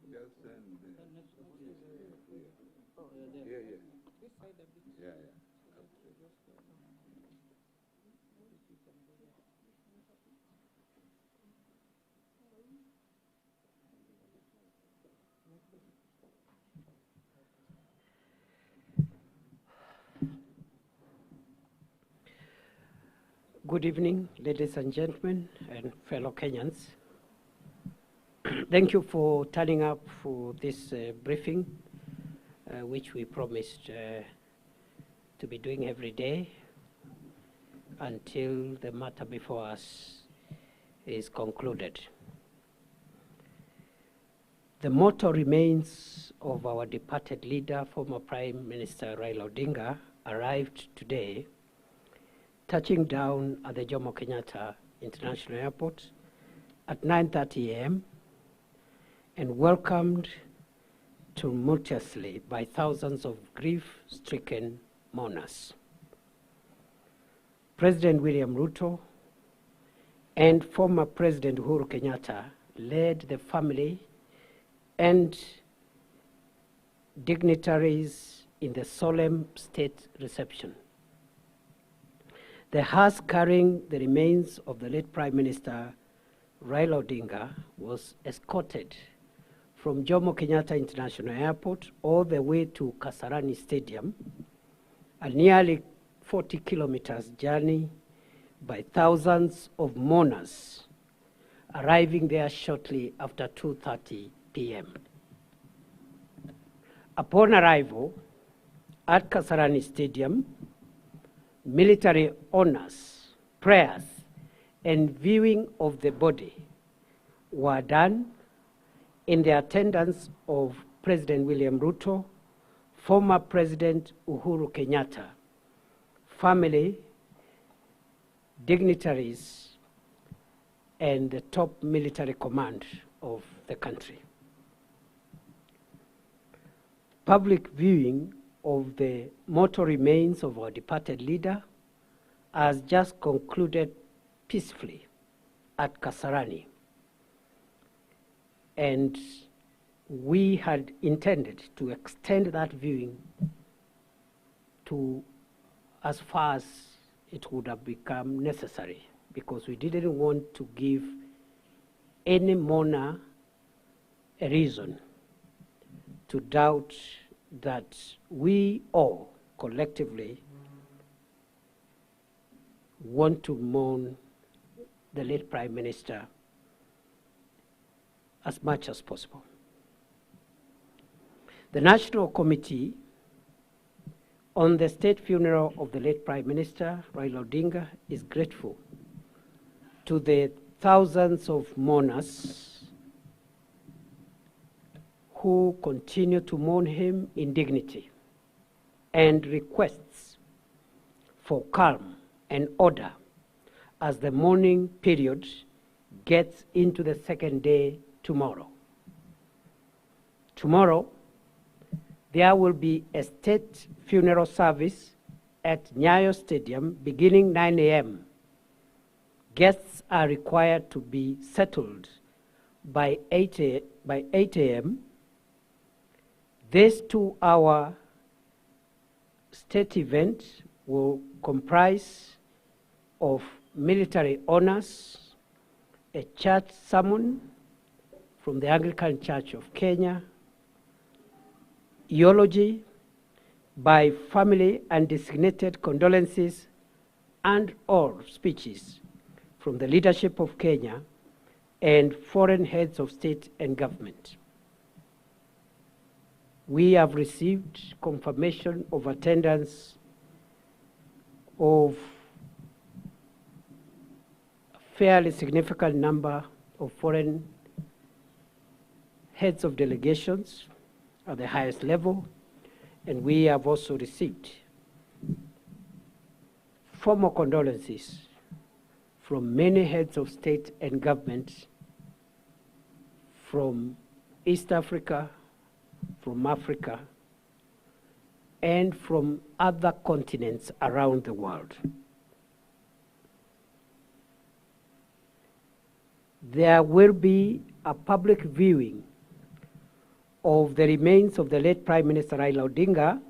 Just send yeah. This side a bit. Yeah. Good evening, ladies and gentlemen, and fellow Kenyans. Thank you for turning up for this briefing, which we promised to be doing every day until the matter before us is concluded. The mortal remains of our departed leader, former Prime Minister Raila Odinga, arrived today, touching down at the Kenyatta International Airport at 9:30 a.m. and welcomed tumultuously by thousands of grief-stricken mourners. President William Ruto and former President Uhuru Kenyatta led the family and dignitaries in the solemn state reception. The hearse carrying the remains of the late Prime Minister Raila Odinga was escorted from Jomo Kenyatta International Airport all the way to Kasarani Stadium, a nearly 40 kilometers journey by thousands of mourners, arriving there shortly after 2:30 p.m. Upon arrival at Kasarani Stadium, military honors, prayers, and viewing of the body were done in the attendance of President William Ruto, former President Uhuru Kenyatta, family, dignitaries, and the top military command of the country. Public viewing of the mortal remains of our departed leader has just concluded peacefully at Kasarani. And we had intended to extend that viewing to as far as it would have become necessary, because we didn't want to give any mourner a reason to doubt that we all collectively want to mourn the late Prime Minister as much as possible. The National Committee on the state funeral of the late Prime Minister Raila Odinga is grateful to the thousands of mourners who continue to mourn him in dignity, and requests for calm and order as the mourning period gets into the second day tomorrow. Tomorrow, there will be a state funeral service at Nyayo Stadium beginning 9 a.m. Guests are required to be settled by 8 a.m. This 2-hour state event will comprise of military honors, a church sermon from the Anglican Church of Kenya, eulogy by family and designated condolences, and or speeches from the leadership of Kenya and foreign heads of state and government. We have received confirmation of attendance of a fairly significant number of foreign heads of delegations at the highest level, and we have also received formal condolences from many heads of state and government from East Africa, from Africa, and from other continents around the world. there will be a public viewing of the remains of the late Prime Minister Raila Odinga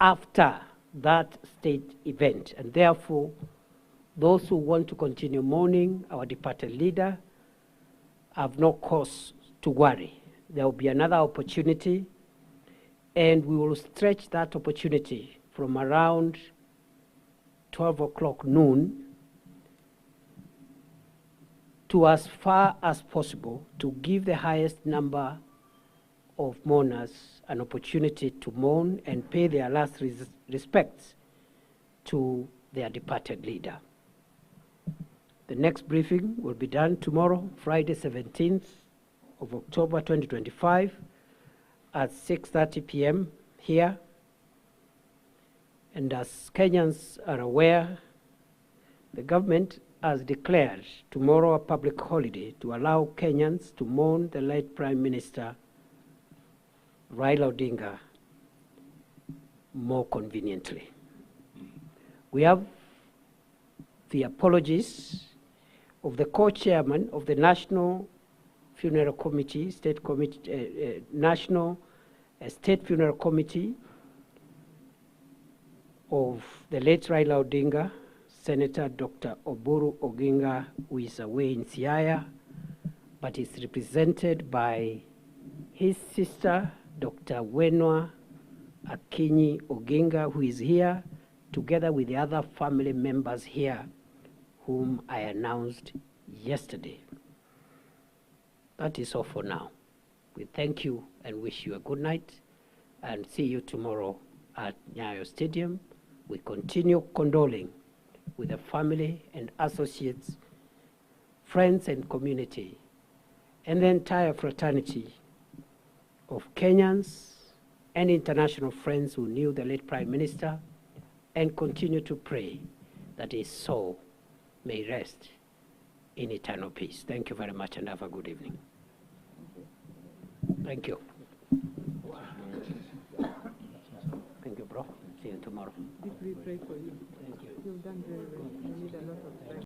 after that state event. And therefore, those who want to continue mourning our departed leader have no cause to worry. There will be another opportunity, and we will stretch that opportunity from around 12 o'clock noon to as far as possible to give the highest number of mourners an opportunity to mourn and pay their last respects to their departed leader. The next briefing will be done tomorrow, Friday 17th of October 2025 at 6:30 p.m. here. And as Kenyans are aware, the government has declared tomorrow a public holiday to allow Kenyans to mourn the late Prime Minister Raila Odinga more conveniently. We have the apologies of the co-chairman of the National Funeral Committee, National State Funeral Committee of the late Raila Odinga, Senator Dr. Oburu Oginga, who is away in Siaya, but is represented by his sister, Dr. Wenwa Akinyi Oginga, who is here, together with the other family members here, whom I announced yesterday. That is all for now. We thank you and wish you a good night, and see you tomorrow at Nyayo Stadium. We continue condoling with the family and associates, friends and community, and the entire fraternity of Kenyans and international friends who knew the late Prime Minister, and continue to pray that his soul may rest in eternal peace. Thank you very much and have a good evening. Thank you. Thank you, bro. See you tomorrow. Did we pray for you? Thank you. You've done very well. You need a lot of prayer.